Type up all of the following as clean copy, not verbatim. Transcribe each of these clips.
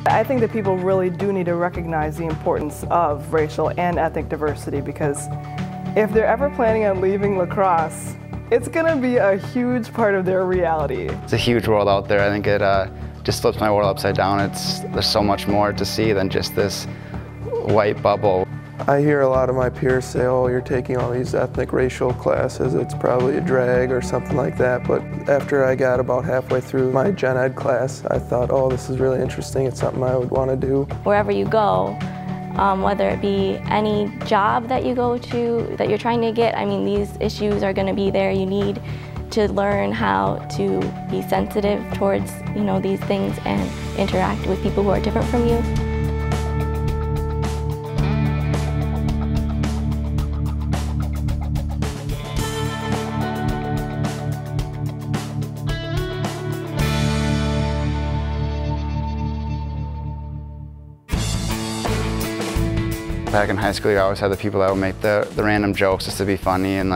I think that people really do need to recognize the importance of racial and ethnic diversity, because if they're ever planning on leaving La Crosse, it's going to be a huge part of their reality. It's a huge world out there. I think it just flips my world upside down. There's so much more to see than just this white bubble. I hear a lot of my peers say, oh, you're taking all these ethnic racial classes, it's probably a drag or something like that, but after I got about halfway through my gen ed class, I thought, oh, this is really interesting, it's something I would want to do. Wherever you go, whether it be any job that you go to, that you're trying to get, I mean, these issues are going to be there. You need to learn how to be sensitive towards, these things and interact with people who are different from you. Back in high school, you always had the people that would make the random jokes just to be funny, and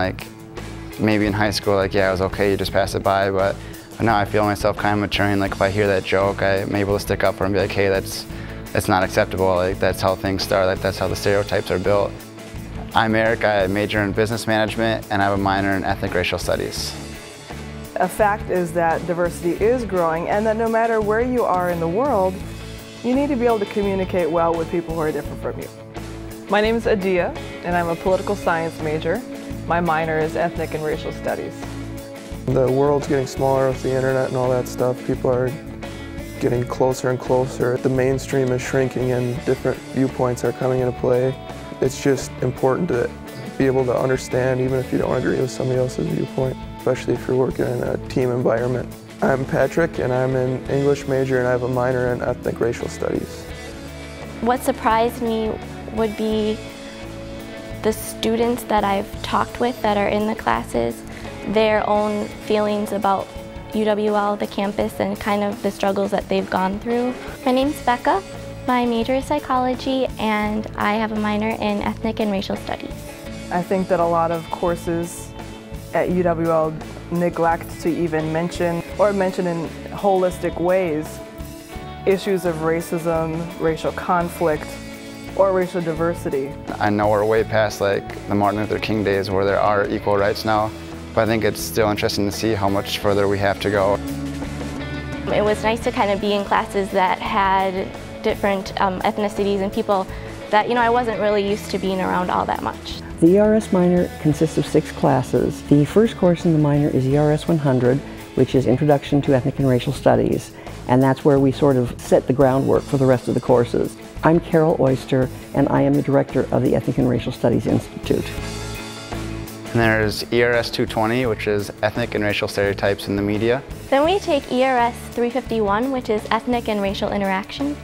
maybe in high school, yeah, it was okay, you just pass it by, but now I feel myself kind of maturing. If I hear that joke, I'm able to stick up for it and be like, hey, that's not acceptable, that's how things start, that's how the stereotypes are built. I'm Eric, I major in business management, and I have a minor in ethnic racial studies. A fact is that diversity is growing, and that no matter where you are in the world, you need to be able to communicate well with people who are different from you. My name is Adia, and I'm a political science major. My minor is ethnic and racial studies. The world's getting smaller with the internet and all that stuff. People are getting closer and closer. The mainstream is shrinking and different viewpoints are coming into play. It's just important to be able to understand even if you don't agree with somebody else's viewpoint, especially if you're working in a team environment. I'm Patrick, and I'm an English major, and I have a minor in ethnic racial studies. What surprised me would be the students that I've talked with that are in the classes, their own feelings about UWL, the campus, and kind of the struggles that they've gone through. My name's Becca. My major is psychology, and I have a minor in ethnic and racial studies. I think that a lot of courses at UWL neglect to even mention, or mention in holistic ways, issues of racism, racial conflict, or racial diversity. I know we're way past the Martin Luther King days where there are equal rights now, but I think it's still interesting to see how much further we have to go. It was nice to kind of be in classes that had different ethnicities and people that, I wasn't really used to being around all that much. The ERS minor consists of 6 classes. The first course in the minor is ERS 100, which is Introduction to Ethnic and Racial Studies, and that's where we sort of set the groundwork for the rest of the courses. I'm Carol Oyster, and I am the director of the Ethnic and Racial Studies Institute. And there's ERS 220, which is Ethnic and Racial Stereotypes in the Media. Then we take ERS 351, which is Ethnic and Racial Interactions.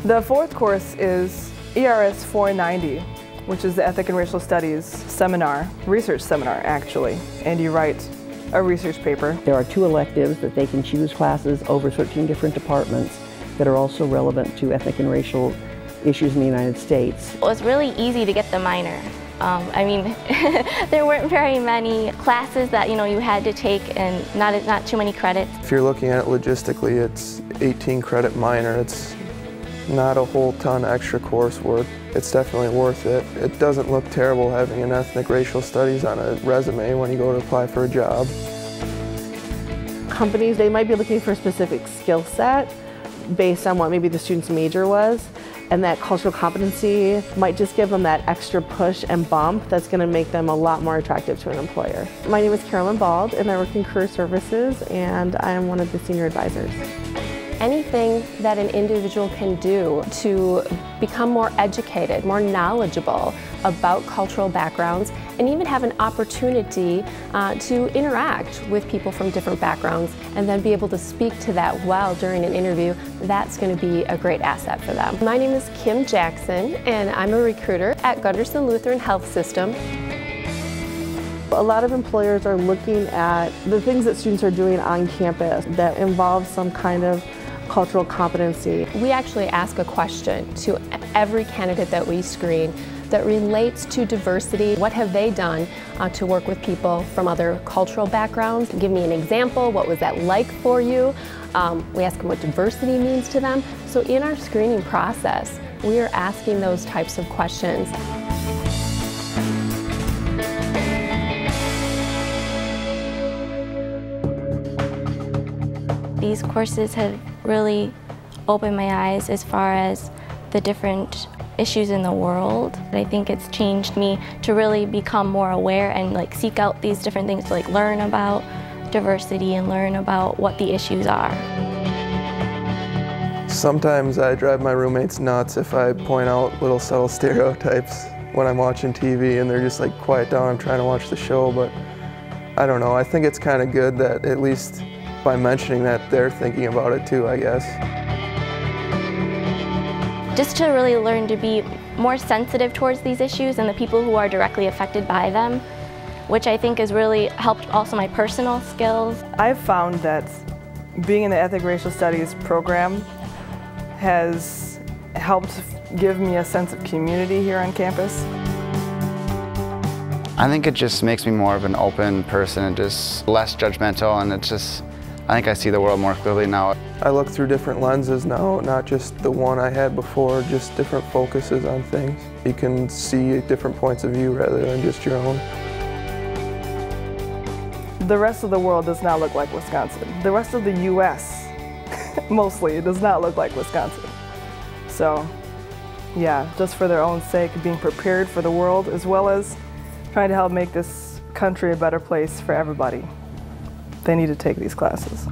The fourth course is ERS 490, which is the Ethnic and Racial Studies seminar, research seminar actually, and you write a research paper. There are 2 electives that they can choose classes over 13 different departments that are also relevant to ethnic and racial issues in the United States. Well, it's really easy to get the minor. There weren't very many classes that you had to take, and not too many credits. If you're looking at it logistically, it's 18 credit minor. It's not a whole ton extra coursework. It's definitely worth it. It doesn't look terrible having an ethnic racial studies on a resume when you go to apply for a job. Companies, they might be looking for a specific skill set based on what maybe the student's major was, and that cultural competency might just give them that extra push and bump that's going to make them a lot more attractive to an employer. My name is Carolyn Bald, and I work in career services, and I am one of the senior advisors. Anything that an individual can do to become more educated, more knowledgeable about cultural backgrounds, and even have an opportunity to interact with people from different backgrounds and then be able to speak to that well during an interview, that's going to be a great asset for them. My name is Kim Jackson, and I'm a recruiter at Gunderson Lutheran Health System. A lot of employers are looking at the things that students are doing on campus that involve some kind of cultural competency. We actually ask a question to every candidate that we screen that relates to diversity. What have they done to work with people from other cultural backgrounds? Give me an example. What was that like for you? We ask them what diversity means to them. So in our screening process, we are asking those types of questions. These courses have really opened my eyes as far as the different issues in the world. I think it's changed me to really become more aware and seek out these different things to learn about diversity and learn about what the issues are. Sometimes I drive my roommates nuts if I point out little subtle stereotypes when I'm watching TV and they're just quiet down, I'm trying to watch the show, but I don't know, I think it's kind of good that at least by mentioning that they're thinking about it too, I guess. Just to really learn to be more sensitive towards these issues and the people who are directly affected by them, which I think has really helped also my personal skills. I've found that being in the Ethnic Racial Studies program has helped give me a sense of community here on campus. I think it just makes me more of an open person and just less judgmental, and I think I see the world more clearly now. I look through different lenses now, not just the one I had before, just different focuses on things. You can see different points of view rather than just your own. The rest of the world does not look like Wisconsin. The rest of the U.S. mostly does not look like Wisconsin. So yeah, just for their own sake, being prepared for the world as well as trying to help make this country a better place for everybody, they need to take these classes.